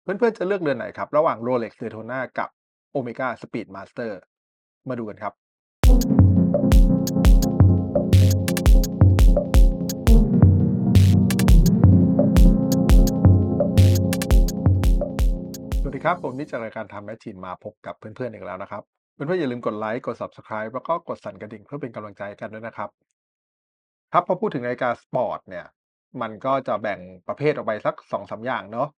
เพื่อนๆจะเลือกเรือนไหนครับระหว่าง Rolex Daytona กับ Omega Speedmaster มาดูกันครับสวัสดีครับผมนี่จากรายการ Time Machine มาพบกับเพื่อนๆอีกแล้วนะครับเพื่อนๆอย่าลืมกดไลค์กด Subscribe แล้วก็กดสั่นกระดิ่งเพื่อเป็นกำลังใจกันด้วยนะครับครับพอพูดถึงนาฬิกาสปอร์ตเนี่ยมันก็จะแบ่งประเภทออกไปสัก2-3อย่างเนาะ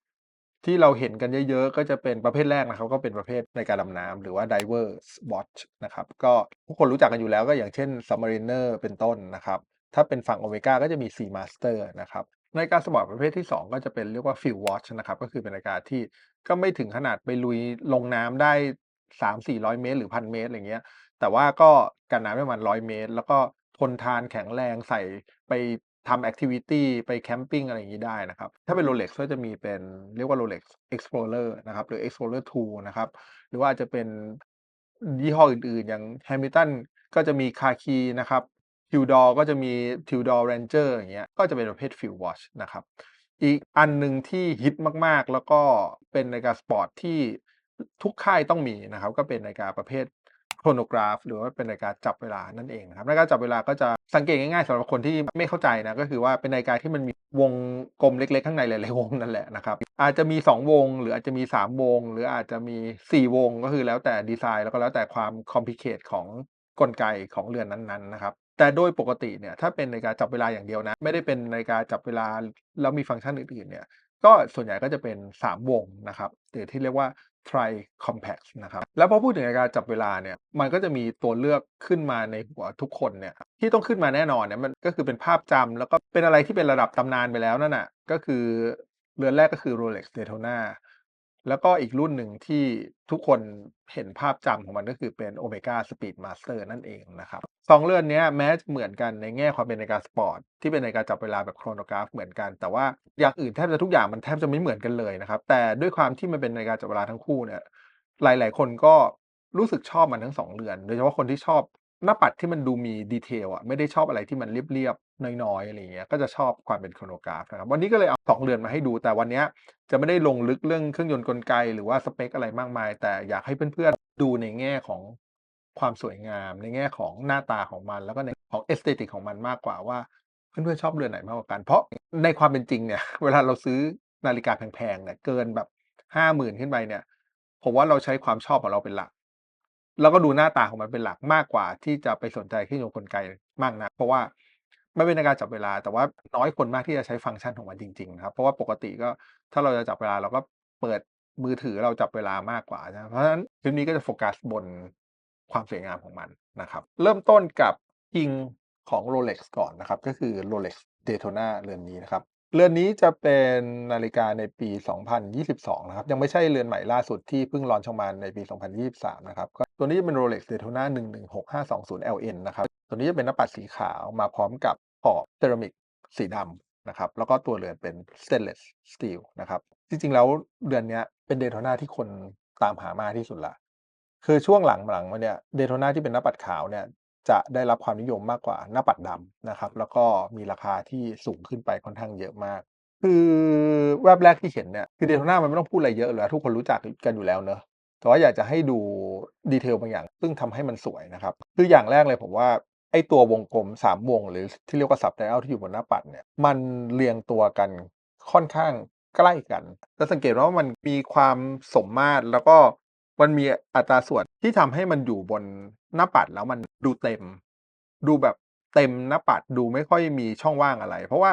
ที่เราเห็นกันเยอะๆก็จะเป็นประเภทแรกนะครับก็เป็นประเภทนาฬิกาดำน้ำหรือว่า Divers Watch นะครับก็ทุกคนรู้จักกันอยู่แล้วก็อย่างเช่น Submariner เป็นต้นนะครับถ้าเป็นฝั่ง Omega ก็จะมี Seamaster นะครับนาฬิกาสปอร์ตประเภทที่2ก็จะเป็นเรียกว่า Field Watch นะครับก็คือเป็นนาฬิกาที่ก็ไม่ถึงขนาดไปลุยลงน้ำได้300-400เมตรหรือ1,000เมตรอะไรเงี้ย แต่ว่าก็กันน้ำได้ประมาณ100เมตรแล้วก็ทนทานแข็งแรงใส่ไปทำแอกทิวิตีไปแคมปิงอะไรอย่างงี้ได้นะครับถ้าเป็น Rolex ก็จะมีเป็นเรียกว่า Rolex Explorer นะครับหรือ Explorer 2นะครับหรือว่าอาจจะเป็นยี่ห้ออื่นๆอย่าง Hamilton ก็จะมี Khaki นะครับ Tudor ก็จะมี Tudor Ranger อย่างเงี้ยก็จะเป็นประเภท Field Watch นะครับอีกอันหนึ่งที่ฮิตมากๆแล้วก็เป็นนาฬิกาสปอร์ตที่ทุกค่ายต้องมีนะครับก็เป็นนาฬิกาประเภท chronograph หรือว่าเป็นนาฬิกาจับเวลานั่นเองนะครับนาฬิกาจับเวลาก็จะสังเกตง่ายๆสำหรับคนที่ไม่เข้าใจนะก็คือว่าเป็นนาฬิกาที่มันมีวงกลมเล็กๆข้างในหลายๆวงนั่นแหละนะครับอาจจะมี2วงหรืออาจจะมี3วงหรืออาจจะมี4วงก็คือแล้วแต่ดีไซน์แล้วก็แล้วแต่ความ complicate ของกลไกของเรือนนั้นๆนะครับแต่โดยปกติเนี่ยถ้าเป็นนาฬิกาจับเวลาอย่างเดียวนะไม่ได้เป็นนาฬิกาจับเวลาแล้วมีฟังก์ชันอื่นๆเนี่ยก็ส่วนใหญ่ก็จะเป็น3วงนะครับหรือที่เรียกว่า Tri Compact นะครับแล้วพอพูดถึงนาฬิกาจับเวลาเนี่ยมันก็จะมีตัวเลือกขึ้นมาในหัวทุกคนเนี่ยที่ต้องขึ้นมาแน่นอนเนี่ยมันก็คือเป็นภาพจำแล้วก็เป็นอะไรที่เป็นระดับตำนานไปแล้วนั่นน่ะก็คือเรือนแรกก็คือ Rolex Daytona แล้วก็อีกรุ่นหนึ่งที่ทุกคนเห็นภาพจำของมันก็คือเป็น Omega Speedmaster นั่นเองนะครับ2เรือนเนี้ยแม้จะเหมือนกันในแง่ความเป็นนาฬิกาสปอร์ตที่เป็นนาฬิกาจับเวลาแบบ chronograph เหมือนกันแต่ว่าอย่างอื่นแทบจะทุกอย่างมันแทบจะไม่เหมือนกันเลยนะครับแต่ด้วยความที่มันเป็นนาฬิกาจับเวลาทั้งคู่เนี่ยหลายๆคนก็รู้สึกชอบมันทั้ง2เรือนโดยเฉพาะคนที่ชอบหน้าปัดที่มันดูมี detail อะไม่ได้ชอบอะไรที่มันเรียบๆน้อยๆอะไรอย่างเงี้ยก็จะชอบความเป็น chronograph นะครับวันนี้ก็เลยเอา2เรือนมาให้ดูแต่วันเนี้ย จะไม่ได้ลงลึกเรื่องเครื่องยนต์กลไกหรือว่าสเปคอะไรมากมายแต่อยากให้เพื่อนๆดูในแง่ของความสวยงามในแง่ของหน้าตาของมันแล้วก็ในของ aesthetic ของมันมากกว่าว่าเพื่อนๆชอบเรือนไหนมากกว่ากันเพราะในความเป็นจริงเนี่ยเวลาเราซื้อนาฬิกาแพงๆเนี่ยเกินแบบ50,000ขึ้นไปเนี่ยผมว่าเราใช้ความชอบของเราเป็นหลักแล้วก็ดูหน้าตาของมันเป็นหลักมากกว่าที่จะไปสนใจเครื่องยนต์กลไกมากนักเพราะว่ามันเป็นนาฬิกาจับเวลาแต่ว่าน้อยคนมากที่จะใช้ฟังก์ชันของมันจริงๆนะครับเพราะว่าปกติก็ ถ้าเราจะจับเวลาเราก็เปิดมือถือเราจับเวลามากกว่านะเพราะฉะนั้นคลิปนี้ก็จะโฟกัสบนความสวยงามของมันนะครับเริ่มต้นกับ King ของ Rolex ก่อนนะครับก็คือ Rolex Daytona เรือนนี้นะครับเรือนนี้จะเป็นนาฬิกาในปี2022นะครับยังไม่ใช่เรือนใหม่ล่าสุดที่เพิ่งลอนช์ออกมาในปี2023นะครับก็ตัวนี้จะเป็น Rolex Daytona 116520 LN นะครับตัวนี้จะเป็นหน้าปัดสีขาวมาพร้อมกับขอบเซรามิกสีดำนะครับแล้วก็ตัวเรือนเป็น Stainless Steel นะครับ จริงๆแล้วเดือนเนี้ยเป็น Daytona ที่คนตามหามากที่สุดแล้วคือช่วงหลังๆมาเนี่ย Daytona ที่เป็นหน้าปัดขาวเนี่ยจะได้รับความนิยมมากกว่าหน้าปัดดำนะครับแล้วก็มีราคาที่สูงขึ้นไปค่อนข้างเยอะมากคือแวบแรกที่เห็นเนี่ยคือ Daytona มันไม่ต้องพูดอะไรเยอะอยู่แล้วทุกคนรู้จักกันอยู่แล้วเนาะแต่ว่าอยากจะให้ดู detail บางอย่างซึ่งทำให้มันสวยนะครับคืออย่างแรกเลยผมว่าไอ้ตัววงกลม3วงหรือที่เรียกว่า Subdial ที่อยู่บนหน้าปัดเนี่ยมันเรียงตัวกันค่อนข้าง ใกล้กันจะสังเกตว่ามันมีความสมมาตรแล้วก็มันมีอัตราส่วนที่ทำให้มันอยู่บนหน้าปัดแล้วมันดูเต็มดูแบบเต็มหน้าปัดดูไม่ค่อยมีช่องว่างอะไรเพราะว่า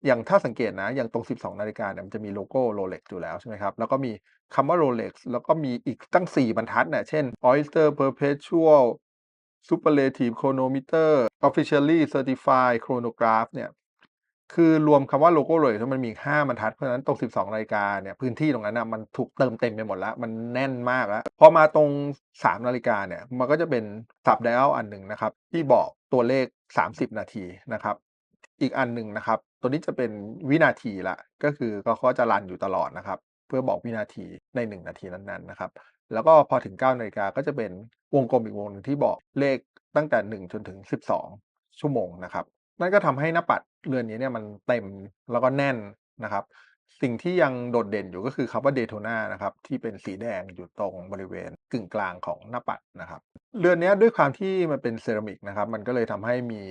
อย่างถ้าสังเกตนะอย่างตรง12นาฬิกาเนี่ยมันจะมีโลโก้ Rolex อยู่แล้วใช่ไหมครับแล้วก็มีคำว่า Rolex แล้วก็มีอีกตั้ง4บรรทัดเนี่ยเช่น Oyster Perpetual Superlative Chronometer Officially Certified Chronograph เนี่ย คือรวมคำว่าโลโก้เลยแล้วมันมีอีก5บรรทัดเพราะฉะนั้นตรง12นาฬิกาเนี่ยพื้นที่ตรงนั้นน่ะมันถูกเติมเต็มไปหมดแล้วมันแน่นมากแล้วพอมาตรง3นาฬิกาเนี่ยมันก็จะเป็น Sub-dial อันหนึ่งนะครับที่บอกตัวเลข30นาทีนะครับอีกอันหนึ่งนะครับตัวนี้จะเป็นวินาทีแล้วก็คือเขาจะรันอยู่ตลอดนะครับเพื่อบอกวินาทีใน1นาทีนั้นๆนะครับแล้วก็พอถึง9นาฬิกาก็จะเป็นวงกลมอีกวงหนึ่งที่บอกเลขตั้งแต่1จนถึง12ชั่วโมงนะครับ นั่นก็ทำให้หน้าปัดเรือนนี้เนี่ยมันเต็มแล้วก็แน่นนะครับ สิ่งที่ยังโดดเด่นอยู่ก็คือคำว่า Daytona นะครับที่เป็นสีแดงอยู่ตรงบริเวณกึ่งกลางของหน้าปัดนะครับเรือนเนี้ยด้วยความที่มันเป็นเซรามิกนะครับมันก็เลยทำให้มี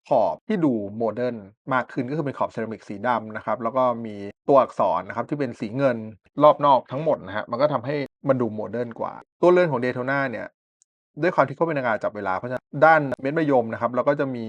ขอบที่ดูโมเดิร์นมากขึ้นก็คือเป็นขอบเซรามิกสีดำนะครับแล้วก็มีตัวอักษรนะครับที่เป็นสีเงินรอบนอกทั้งหมดนะฮะมันก็ทำให้มันดูโมเดิร์นกว่าตัวเรือนของ Daytona เนี่ยด้วยความที่เขาเป็นนาฬิกาจับเวลาเพราะฉะนั้นด้านเม็ดมะยมนะครับแล้วก็จะมี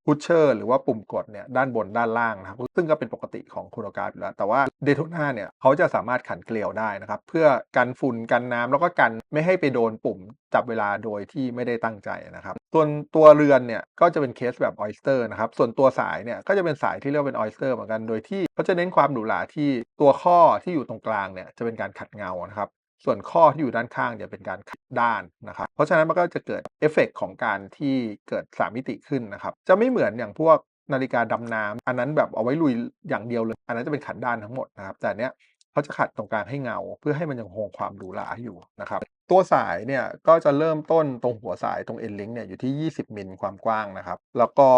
Pusher หรือว่าปุ่มกดเนี่ยด้านบนด้านล่างนะครับซึ่งก็เป็นปกติของโครโนกราฟอยู่แล้วแต่ว่า Daytona เนี่ยเขาจะสามารถขันเกลียวได้นะครับเพื่อกันฝุ่นกันน้ำแล้วก็กันไม่ให้ไปโดนปุ่มจับเวลาโดยที่ไม่ได้ตั้งใจนะครับส่วนตัวเรือนเนี่ยก็จะเป็นเคสแบบ Oyster นะครับส่วนตัวสายเนี่ยก็จะเป็นสายที่เรียกว่าเป็น Oyster เหมือนกันโดยที่เขาจะเน้นความหรูหราที่ตัวข้อที่อยู่ตรงกลางเนี่ยจะเป็นการขัดเงานะครับส่วนข้อที่อยู่ด้านข้างจะเป็นการขัดด้านนะครับเพราะฉะนั้นมันก็จะเกิดเอฟเฟกต์ของการที่เกิด3มิติขึ้นนะครับจะไม่เหมือนอย่างพวกนาฬิกาดำน้ำอันนั้นแบบเอาไว้ลุยอย่างเดียวเลยอันนั้นจะเป็นขัดด้านทั้งหมดนะครับแต่อันเนี้ยเขาจะขัดตรงกลางให้เงาเพื่อให้มันยังคงความหรูหราอยู่นะครับตัวสายเนี่ยก็จะเริ่มต้นตรงหัวสายตรง End Link เนี่ยอยู่ที่20มิลความกว้างนะครับแล้วก็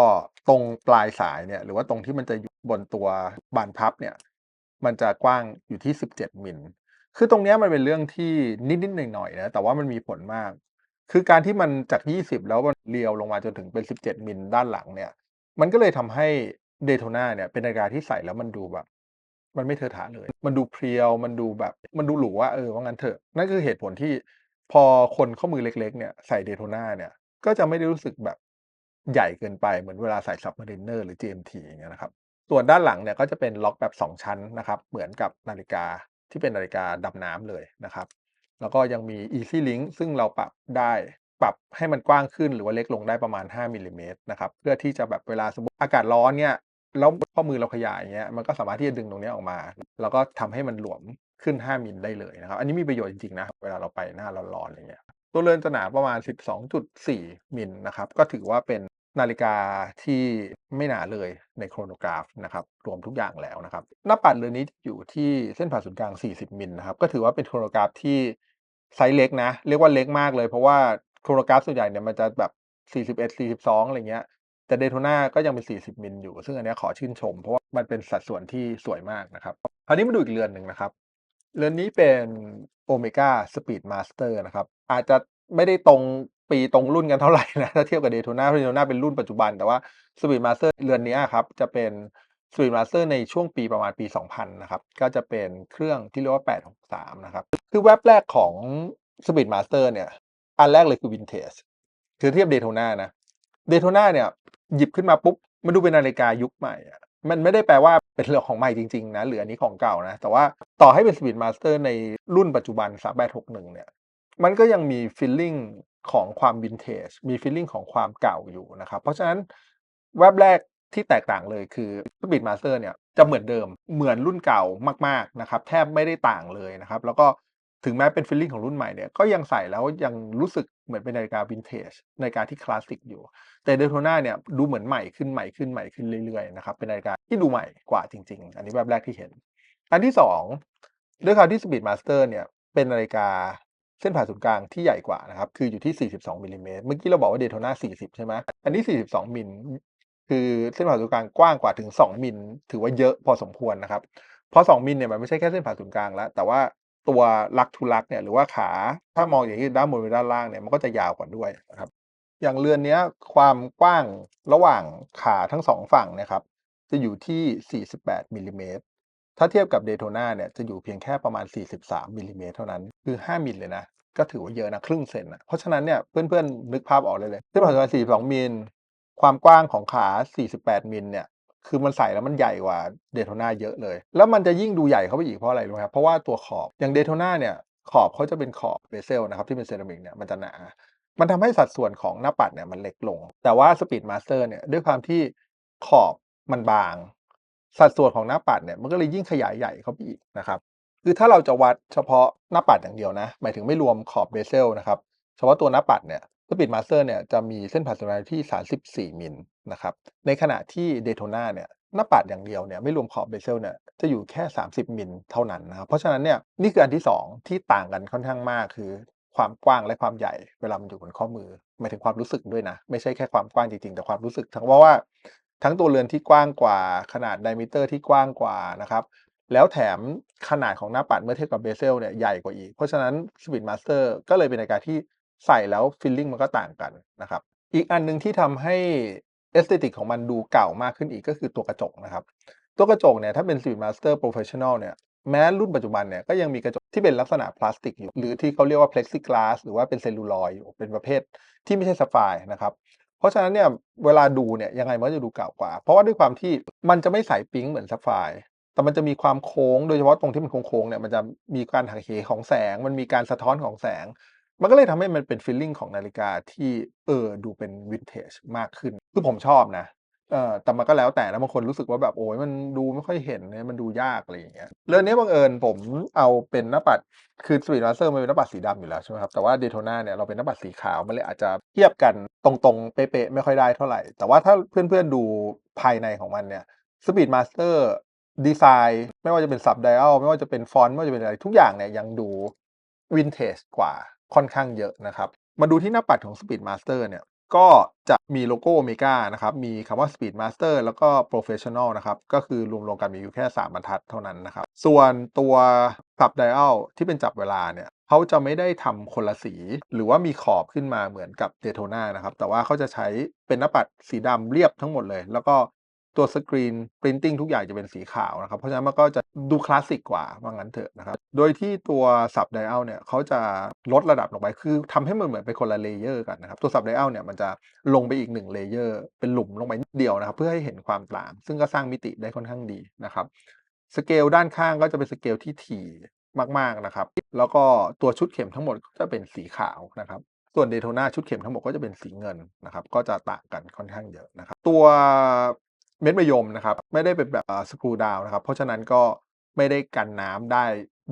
ตรงปลายสายเนี่ยหรือว่าตรงที่มันจะอยู่บนตัวบานพับเนี่ยมันจะกว้างอยู่ที่17มิล คือตรงเนี้ยมันเป็นเรื่องที่นิดๆหน่อยๆนะแต่ว่ามันมีผลมากคือการที่มันจาก20แล้วมันเรียวลงมาจนถึงเป็น17มิลด้านหลังเนี่ยมันก็เลยทำให้ Daytona เนี่ยเป็นนาฬิกาที่ใส่แล้วมันดูแบบมันไม่เถอะทะเลยมันดูเพรียวมันดูแบบมันดูหรูอะว่างั้นเถอะนั่นคือเหตุผลที่พอคนข้อมือเล็กๆเนี่ยใส่ Daytona เนี่ยก็จะไม่ได้รู้สึกแบบใหญ่เกินไปเหมือนเวลาใส่ Submariner หรือ GMT อย่างเงี้ยนะครับ ส่วนด้านหลังเนี่ยก็จะเป็นล็อกแบบ2ชั้นนะครับเหมือนกับนาฬิกาที่เป็นนาฬิกาดำน้ำเลยนะครับแล้วก็ยังมี Easy Link ซึ่งเราปรับได้ปรับให้มันกว้างขึ้นหรือว่าเล็กลงได้ประมาณ5มิลลิเมตรนะครับเพื่อที่จะแบบเวลาสมมุติอากาศร้อนเนี่ยแล้วข้อมือเราขยายอย่างเงี้ยมันก็สามารถที่จะดึงตรงเนี้ยออกมาแล้วก็ทำให้มันหลวมขึ้น5มิลได้เลยนะครับอันนี้มีประโยชน์จริงๆนะเวลาเราไปหน้าร้อนๆอย่างเงี้ย ตัวเรือนจะหนาประมาณ 12.4 มิลนะครับ ก็ถือว่าเป็นนาฬิกาที่ไม่หนาเลยในโครโนกราฟนะครับ รวมทุกอย่างแล้วนะครับ หน้าปัดเรือนนี้อยู่ที่เส้นผ่าศูนย์กลาง 40 มิลนะครับ ก็ถือว่าเป็นโครโนกราฟที่ไซส์เล็กนะ เรียกว่าเล็กมากเลย เพราะว่าโครโนกราฟส่วนใหญ่เนี่ยมันจะแบบ 41 42อะไรเงี้ย แต่ Daytona ก็ยังเป็น 40 มิลอยู่ ซึ่งอันเนี้ยขอชื่นชม เพราะว่ามันเป็นสัดส่วนที่สวยมากนะครับคราวนี้มาดูอีกเรือนหนึ่งนะครับ เรือนนี้เป็น Omega Speedmaster นะครับอาจจะไม่ได้ตรงปีตรงรุ่นกันเท่าไหร่นะถ้าเทียบกับ Daytona เพราะ Daytona เป็นรุ่นปัจจุบันแต่ว่า Speedmaster เรือนเนี้ยครับจะเป็น Speedmaster ในช่วงปีประมาณปี 2000นะครับก็จะเป็นเครื่องที่เรียกว่า863นะครับคือแว็บแรกของ Speedmaster เนี่ยอันแรกเลยคือ Vintage คือเทียบ Daytona นะ Daytona เนี่ยหยิบขึ้นมาปุ๊บมันดูเป็นนาฬิกายุคใหม่อะมันไม่ได้แปลว่าเป็นเรื่องของใหม่จริงๆนะหรืออันนี้ของเก่านะแต่ว่าต่อให้เป็น Speedmaster ในรุ่นปัจจุบัน3861เนี่ยมันก็ยังมีฟีลลิงของความ Vintage มีฟีลลิงของความเก่าอยู่นะครับเพราะฉะนั้นแว็บแรกที่แตกต่างเลยคือ Speedmaster เนี่ยจะเหมือนเดิมเหมือนรุ่นเก่ามากๆนะครับแทบไม่ได้ต่างเลยนะครับแล้วก็ถึงแม้เป็นฟีลลิงของรุ่นใหม่เนี่ยก็ยังใส่แล้วยังรู้สึกเหมือนเป็นนาฬิกา Vintage นาฬิกาที่คลาสสิกอยู่ แต่ Daytona เนี่ยดูเหมือนใหม่ขึ้นใหม่ขึ้นใหม่ขึ้นเรื่อยๆนะครับเป็นนาฬิกาที่ดูใหม่กว่าจริงๆอันนี้แวบแรกที่เห็นอันที่2ด้วยความที่ Speedmaster เนี่ยเป็นนาฬิกาเส้นผ่าศูนย์กลางที่ใหญ่กว่านะครับคืออยู่ที่42มิลลิเมตรเมื่อกี้เราบอกว่า Daytona 40ใช่ไหมอันนี้42มิลคือเส้นผ่าศูนย์กลางกว้างกว่าถึง2มิลถือว่าเยอะพอสมควรนะครับเพราะ2มิลเนี่ยมันไม่ใช่แค่เส้นผ่าศูนย์กลางแล้วแต่ว่าตัวลักทูลักเนี่ยหรือว่าขาถ้ามองอย่างนี้ด้านบนไปด้านล่างเนี่ยมันก็จะยาวกว่าด้วยนะครับ อย่างเรือนเนี้ยความกว้างระหว่างขาทั้ง2ฝั่งเนี่ยครับจะอยู่ที่48มิลลิเมตรถ้าเทียบกับ Daytona เนี่ยจะอยู่เพียงแค่ประมาณ43มิลลิเมตรเท่านั้นคือ5มิลเลยนะก็ถือว่าเยอะนะครึ่งเซนอะเพราะฉะนั้นเนี่ยเพื่อนๆนึกภาพออกเลยเส้นผ่าศูนย์กลาง42มิลความกว้างของขา48มิลเนี่ยคือมันใส่แล้วมันใหญ่กว่า Daytona เยอะเลยแล้วมันจะยิ่งดูใหญ่เข้าไปอีกเพราะอะไรรู้ไหมครับเพราะว่าตัวขอบอย่าง Daytona เนี่ยขอบเขาจะเป็นขอบเบเซลนะครับที่เป็นเซรามิกเนี่ยมันจะหนา มันทำให้สัดส่วนของหน้าปัดเนี่ยมันเล็กลง แต่ว่า Speedmaster เนี่ยด้วยความที่ขอบมันบาง สัดส่วนของหน้าปัดเนี่ยมันก็เลยยิ่งขยายใหญ่เข้าไปอีกนะครับคือถ้าเราจะวัดเฉพาะหน้าปัดอย่างเดียวนะหมายถึงไม่รวมขอบเบเซลนะครับเฉพาะตัวหน้าปัดเนี่ย Speedmaster เนี่ยจะมีเส้นผ่าศูนย์กลางที่34มิลนะครับในขณะที่ Daytona เนี่ยหน้าปัดอย่างเดียวเนี่ยไม่รวมขอบเบเซลเนี่ยจะอยู่แค่30มิลเท่านั้นนะครับเพราะฉะนั้นเนี่ยนี่คืออันที่2ที่ต่างกันค่อนข้างมากคือ ความกว้างและความใหญ่เวลามันอยู่บนข้อมือหมายถึงความรู้สึกด้วยนะไม่ใช่แค่ความกว้างจริงๆแต่ความรู้สึกทั้งเพราะว่าทั้งตัวเรือนที่กว้างกว่าขนาด diameter ที่กว้างกว่านะครับ แล้วแถมขนาดของหน้าปัดเมื่อเทียบกับเบเซลเนี่ยใหญ่กว่าอีกเพราะฉะนั้น Speedmaster ก็เลยเป็นนาฬิกาที่ใส่แล้วฟีลลิ่งมันก็ต่างกันนะครับอีกอันหนึ่งที่ทำให้ aesthetic ของมันดูเก่ามากขึ้นอีกก็คือตัวกระจกนะครับตัวกระจกเนี่ยถ้าเป็น Speedmaster Professional เนี่ยแม้รุ่นปัจจุบันเนี่ยก็ยังมีกระจกที่เป็นลักษณะพลาสติกอยู่หรือที่เขาเรียกว่า Plexiglass หรือว่าเป็นเซลลูลอยด์อยู่เป็นประเภทที่ไม่ใช่ Sapphire นะครับเพราะฉะนั้นเนี่ยเวลาดูเนี่ยยังไงมันก็จะดูเก่ากว่าเพราะว่าด้วยความที่มันจะไม่ใสปิ๊งเหมือน Sapphire แต่มันจะมีความโค้งโดยเฉพาะตรงที่มันโค้งๆเนี่ยมันจะมีการหักเหของแสงมันมีการสะท้อนของแสงมันก็เลยทำให้มันเป็นฟีลลิ่งของนาฬิกาที่ดูเป็น Vintage มากขึ้นคือผมชอบนะแต่มันก็แล้วแต่นะบางคนรู้สึกว่าแบบโอ๊ยมันดูไม่ค่อยเห็นเนี่ยมันดูยากอะไรอย่างเงี้ยเรือนนี้บังเอิญผมเอาเป็นหน้าปัดคือ Speedmaster มันเป็นหน้าปัดสีดำอยู่แล้วใช่ไหมครับแต่ว่า Daytona เนี่ยเราเป็นหน้าปัดสีขาวมันเลยอาจจะเทียบกันตรงๆเป๊ะๆไม่ค่อยได้เท่าไรแต่ว่าถ้าเพื่อนๆดูภายในของมันเนี่ย Speedmaster ดีไซน์ไม่ว่าจะเป็น Sub Dial ไม่ว่าจะเป็นฟอนต์ไม่ว่าจะเป็นอะไรทุกอย่างเนี่ยยังดู Vintage กว่าค่อนข้างเยอะนะครับมาดูที่หน้าปัดของ Speedmaster เนี่ยก็จะมีโลโก้ Omega นะครับมีคำว่า Speedmaster แล้วก็ Professional นะครับก็คือรวมๆกันมีอยู่แค่3บรรทัดเท่านั้นนะครับส่วนตัว Sub Dial ที่เป็นจับเวลาเนี่ยเขาจะไม่ได้ทำคนละสีหรือว่ามีขอบขึ้นมาเหมือนกับ Daytona นะครับแต่ว่าเขาจะใช้เป็นหน้าปัดสีดำเรียบทั้งหมดเลยแล้วก็ตัวสกรีน Printing ทุกอย่างจะเป็นสีขาวนะครับเพราะฉะนั้นมันก็จะดูคลาสสิกกว่าว่างั้นเถอะนะครับโดยที่ตัว Sub Dial เนี่ยเขาจะลดระดับลงไปคือทำให้มันเหมือนเป็นคนละ layer กันนะครับตัว Sub Dial เนี่ยมันจะลงไปอีก1 layer เป็นหลุมลงไปนิดเดียวนะครับเพื่อให้เห็นความต่างซึ่งก็สร้างมิติได้ค่อนข้างดีนะครับสเกลด้านข้างก็จะเป็นสเกลที่ถี่มากๆนะครับแล้วก็ตัวชุดเข็มทั้งหมดก็จะเป็นสีขาวนะครับส่วน Daytona ชุดเข็มทั้งหมดก็จะเป็นสีเงินนะครับก็จะต่างกันค่อนข้างเยอะนะครับตัวเม็ดมะยมนะครับไม่ได้เป็นแบบสกรูดาวนะครับเพราะฉะนั้นก็ไม่ได้กันน้ำได้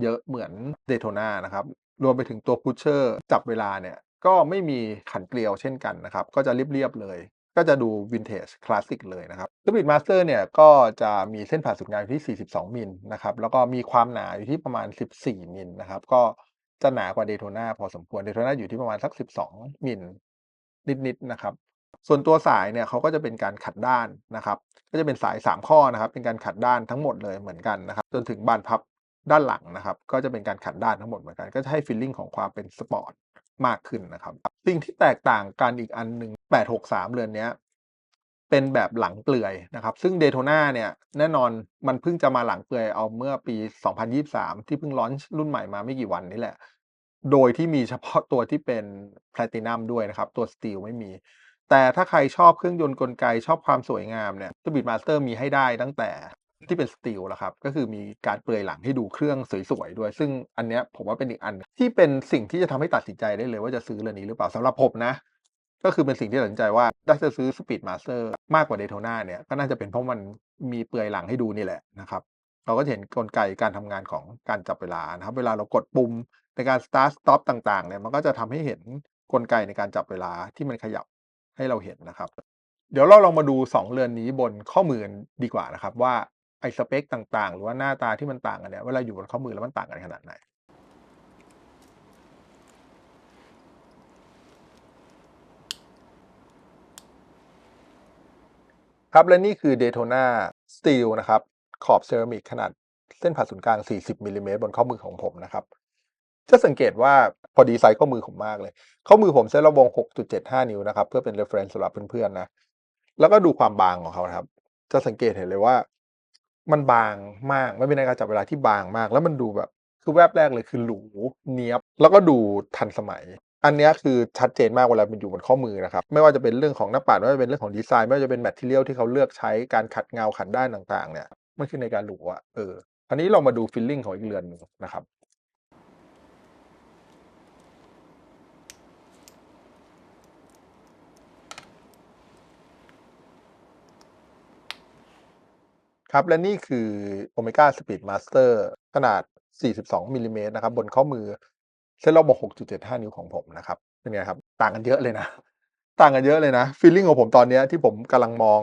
เยอะเหมือน Daytona นะครับรวมไปถึงตัวพุชเชอร์จับเวลาเนี่ยก็ไม่มีขันเกลียวเช่นกันนะครับก็จะเรียบๆเลยก็จะดู Vintage คลาสสิกเลยนะครับ Speedmaster เนี่ยก็จะมีเส้นผ่าศูนย์กลางอยู่ที่42มิลนะครับแล้วก็มีความหนาอยู่ที่ประมาณ14มิลนะครับก็จะหนากว่า Daytona พอสมควร Daytona อยู่ที่ประมาณสัก12มิลนิดๆนะครับส่วนตัวสายเนี่ยเขาก็จะเป็นการขัดด้านนะครับก็จะเป็นสาย3ข้อนะครับเป็นการขัดด้านทั้งหมดเลยเหมือนกันนะครับจนถึงบานพับด้านหลังนะครับก็จะเป็นการขัดด้านทั้งหมดเหมือนกันก็จะให้ฟีลลิ่งของความเป็นสปอร์ตมากขึ้นนะครับสิ่งที่แตกต่างกันอีกอันหนึ่ง863เรือนเนี้ยเป็นแบบหลังเปลือยนะครับซึ่ง Daytona เนี่ยแน่นอนมันเพิ่งจะมาหลังเปลือยเอาเมื่อปี2023ที่เพิ่งลอนช์รุ่นใหม่มาไม่กี่วันนี่แหละโดยที่มีเฉพาะตัวที่เป็นแพลตินัมด้วยนะครับตัวสตีลไม่มี แต่ถ้าใครชอบเครื่องยนต์กลไกชอบความสวยงามเนี่ย Speedmaster มีให้ได้ตั้งแต่ที่เป็นสตีลแล้วครับก็คือมีการเปลือยหลังให้ดูเครื่องสวยๆด้วยซึ่งอันเนี้ยผมว่าเป็นอีกอันที่เป็นสิ่งที่จะทำให้ตัดสินใจได้เลยว่าจะซื้อเรือนนี้หรือเปล่าสำหรับผมนะก็คือเป็นสิ่งที่ตัดสินใจว่าถ้าจะซื้อ Speedmaster มากกว่า Daytona เนี่ยก็น่าจะเป็นเพราะมันมีเปลือยหลังให้ดูนี่แหละนะครับเราก็จะเห็นกลไกการทำงานของการจับเวลานะครับเวลาเรากดปุ่มในการ Start Stop ต่างๆเนี่ยมันก็จะทำให้เห็นกลไกในการจับเวลาที่มันขยับ ให้เราเห็นนะครับเดี๋ยวเราลองมาดู2เรือนนี้บนข้อมือกันดีกว่านะครับว่าไอ้สเปกต่างๆหรือว่าหน้าตาที่มันต่างกันเนี่ยเวลาอยู่บนข้อมือแล้วมันต่างกันขนาดไหนครับและนี่คือ Daytona Steel นะครับขอบเซรามิกขนาดเส้นผ่าศูนย์กลาง40มิลลิเมตรบนข้อมือของผมนะครับจะสังเกตว่าพอดีไซน์ข้อมือผมมากเลยข้อมือผมเส้นรอบวง6.75นิ้วนะครับเพื่อเป็น reference สำหรับเพื่อนๆนะแล้วก็ดูความบางของเขานะครับจะสังเกตเห็นเลยว่ามันบางมากมันเป็นนาฬิกาจับเวลาที่บางมากแล้วมันดูแบบคือแวบแรกเลยคือหรูเนี๊ยบแล้วก็ดูทันสมัยอันเนี้ยคือชัดเจนมากเวลามันอยู่บนข้อมือนะครับไม่ว่าจะเป็นเรื่องของหน้าปัดไม่ว่าจะเป็นเรื่องของดีไซน์ไม่ว่าจะเป็น material ที่เขาเลือกใช้การขัดเงาขัดด้านต่างๆเนี่ยมันคือนาฬิกาหรูอะคราวนี้เรามาดูฟีลลิงของอีกเรือนหนึ่งนะครับ ครับและนี่คือ Omega Speedmaster ขนาด42มิลลิเมตรนะครับบนข้อมือเส้นรอบวง6.75นิ้วของผมนะครับเป็นไงครับต่างกันเยอะเลยนะต่างกันเยอะเลยนะฟีลลิงของผมตอนเนี้ยที่ผมกำลังมอง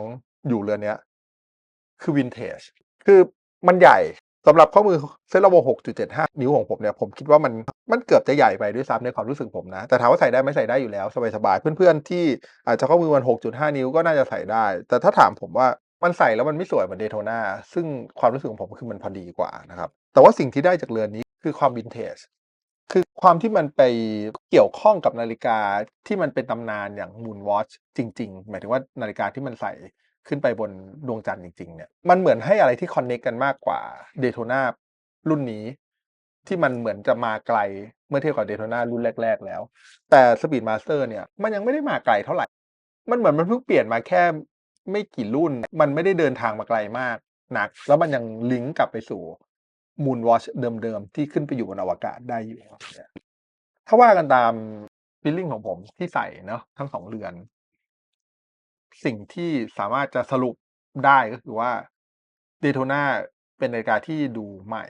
อยู่เรือนเนี้ยคือ Vintage คือมันใหญ่สำหรับข้อมือเส้นรอบวง6.75นิ้วของผมเนี่ยผมคิดว่ามันเกือบจะใหญ่ไปด้วยซ้ำในความรู้สึกผมนะแต่ถามว่าใส่ได้ไหมใส่ได้อยู่แล้วสบายๆเพื่อนๆที่อาจจะข้อมือมัน6.5นิ้วก็น่าจะใส่ได้แต่ถ้าถามผมว่า มันใส่แล้วมันไม่สวยเหมือน Daytona ซึ่งความรู้สึกของผมคือมันพอดีกว่านะครับแต่ว่าสิ่งที่ได้จากเรือนนี้คือความ Vintage คือความที่มันไปเกี่ยวข้องกับนาฬิกาที่มันเป็นตำนานอย่าง Moonwatch จริงๆหมายถึงว่านาฬิกาที่มันใส่ขึ้นไปบนดวงจันทร์จริงๆเนี่ยมันเหมือนให้อะไรที่คอนเน็กต์กันมากกว่า Daytona รุ่นนี้ที่มันเหมือนจะมาไกลเมื่อเทียบกับ Daytona รุ่นแรกๆแล้วแต่ Speedmaster เนี่ยมันยังไม่ได้มาไกลเท่าไรมันเหมือนมันเพิ่งเปลี่ยนมาแค่ไม่กี่รุ่นมันไม่ได้เดินทางมาไกลมากนักแล้วมันยังลิงก์กลับไปสู่ Moonwatch เดิมๆที่ขึ้นไปอยู่บนอวกาศได้อยู่เนี่ย ถ้าว่ากันตามฟีลลิงของผมที่ใส่เนาะทั้ง2เรือนสิ่งที่สามารถจะสรุปได้ก็คือว่า Daytona เป็นนาฬิกาที่ดูใหม่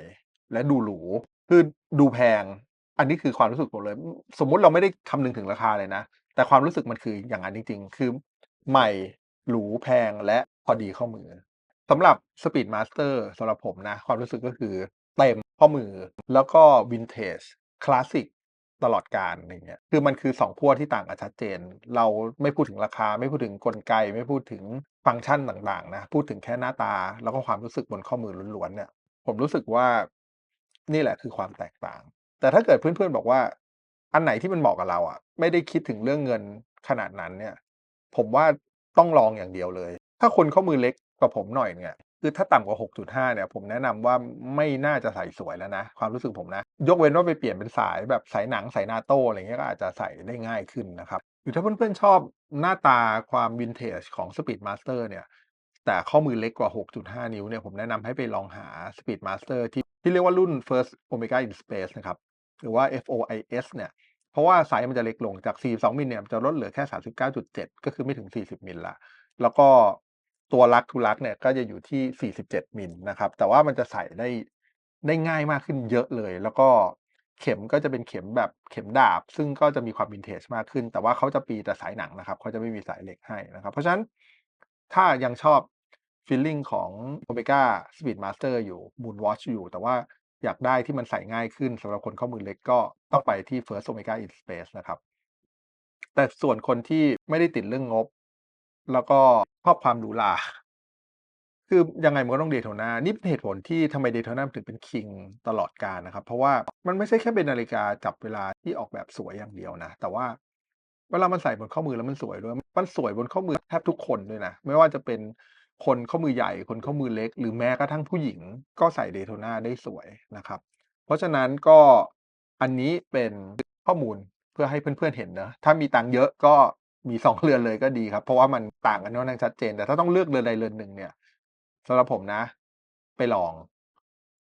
และดูหรูคือดูแพงอันนี้คือความรู้สึกผมเลยสมมุติเราไม่ได้คำนึงถึงราคาเลยนะแต่ความรู้สึกมันคืออย่างนั้นจริงๆคือใหม่หรูแพงและพอดีข้อมือสำหรับ Speedmaster สำหรับผมนะความรู้สึกก็คือเต็มข้อมือแล้วก็ Vintage คลาสสิก ตลอดกาลอะไรเงี้ยคือมันคือ2ขั้วที่ต่างกันชัดเจน เราไม่พูดถึงราคาไม่พูดถึงกลไกไม่พูดถึงฟังก์ชันต่างๆนะพูดถึงแค่หน้าตาแล้วก็ความรู้สึกบนข้อมือล้วนๆเนี่ยผมรู้สึกว่านี่แหละคือความแตกต่างแต่ถ้าเกิดเพื่อนๆบอกว่าอันไหนที่มันเหมาะกับเราอะไม่ได้คิดถึงเรื่องเงินขนาดนั้นเนี่ยผมว่าต้องลองอย่างเดียวเลยถ้าคนข้อมือเล็กกว่าผมหน่อยเนี่ยคือถ้าต่ำกว่า6.5เนี่ยผมแนะนำว่าไม่น่าจะใส่สวยแล้วนะความรู้สึกผมนะยกเว้นว่าไปเปลี่ยนเป็นสายแบบสายหนังสาย NATO อะไรเงี้ยก็อาจจะใส่ได้ง่ายขึ้นนะครับหรือถ้าเพื่อนๆชอบหน้าตาความ Vintage ของ Speedmaster เนี่ยแต่ข้อมือเล็กกว่า6.5นิ้วเนี่ยผมแนะนำให้ไปลองหา Speedmaster ที่เรียกว่ารุ่น First Omega in Space นะครับหรือว่า FOIS เนี่ยเพราะว่าไซซ์มันจะเล็กลงจาก42มิลเนี่ยมันจะลดเหลือแค่39.7ก็คือไม่ถึง40มิลแล้ว แล้วก็ตัวลักทูลักเนี่ยก็จะอยู่ที่47มิลนะครับแต่ว่ามันจะใส่ได้ง่ายมากขึ้นเยอะเลยแล้วก็เข็มก็จะเป็นเข็มแบบเข็มดาบซึ่งก็จะมีความ Vintage มากขึ้นแต่ว่าเขาจะปีแต่สายหนังนะครับเขาจะไม่มีสายเหล็กให้นะครับเพราะฉะนั้นถ้ายังชอบฟีลลิงของ Omega Speedmaster อยู่ Moonwatch อยู่แต่ว่าอยากได้ที่มันใส่ง่ายขึ้นสำหรับคนข้อมือเล็กก็ต้องไปที่ First Omega in Space นะครับ แต่ส่วนคนที่ไม่ได้ติดเรื่องงบแล้วก็ชอบความหรูหราคือยังไงมันก็ต้อง Daytona นี่เป็นเหตุผลที่ทำไม Daytona ถึงเป็น King ตลอดกาลนะครับเพราะว่ามันไม่ใช่แค่เป็นนาฬิกาจับเวลาที่ออกแบบสวยอย่างเดียวนะแต่ว่าเวลามันใส่บนข้อมือแล้วมันสวยด้วยมันสวยบนข้อมือแทบทุกคนด้วยนะไม่ว่าจะเป็นคนข้อมือใหญ่คนข้อมือเล็กหรือแม้กระทั่งผู้หญิงก็ใส่ Daytona ได้สวยนะครับเพราะฉะนั้นก็อันนี้เป็นข้อมูล เพื่อให้เพื่อนๆเห็นเนาะถ้ามีตังค์เยอะก็มี2เรือนเลยก็ดีครับเพราะว่ามันต่างกันค่อนข้างชัดเจนแต่ถ้าต้องเลือกเรือนใดเรือนหนึ่งเนี่ยสำหรับผมนะไปลอง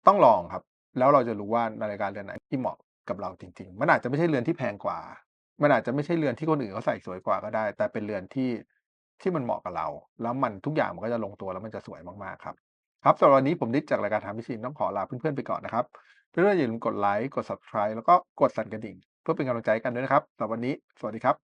ต้องลองครับแล้วเราจะรู้ว่านาฬิกาเรือนไหนที่เหมาะกับเราจริงๆมันอาจจะไม่ใช่เรือนที่แพงกว่ามันอาจจะไม่ใช่เรือนที่คนอื่นเขาใส่สวยกว่าก็ได้แต่เป็นเรือนที่มันเหมาะกับเราแล้วมันทุกอย่างมันก็จะลงตัวแล้วมันจะสวยมากๆครับครับสำหรับวันนี้ผมนิดจากรายการ Time Machine ต้องขอลาเพื่อนๆไปก่อนนะครับ เพื่อนๆอย่าลืมกดไลค์กด Subscribe แล้วก็กดสั่นกระดิ่งเพื่อเป็นกำลังใจให้กันด้วยนะครับสำหรับวันนี้สวัสดีครับ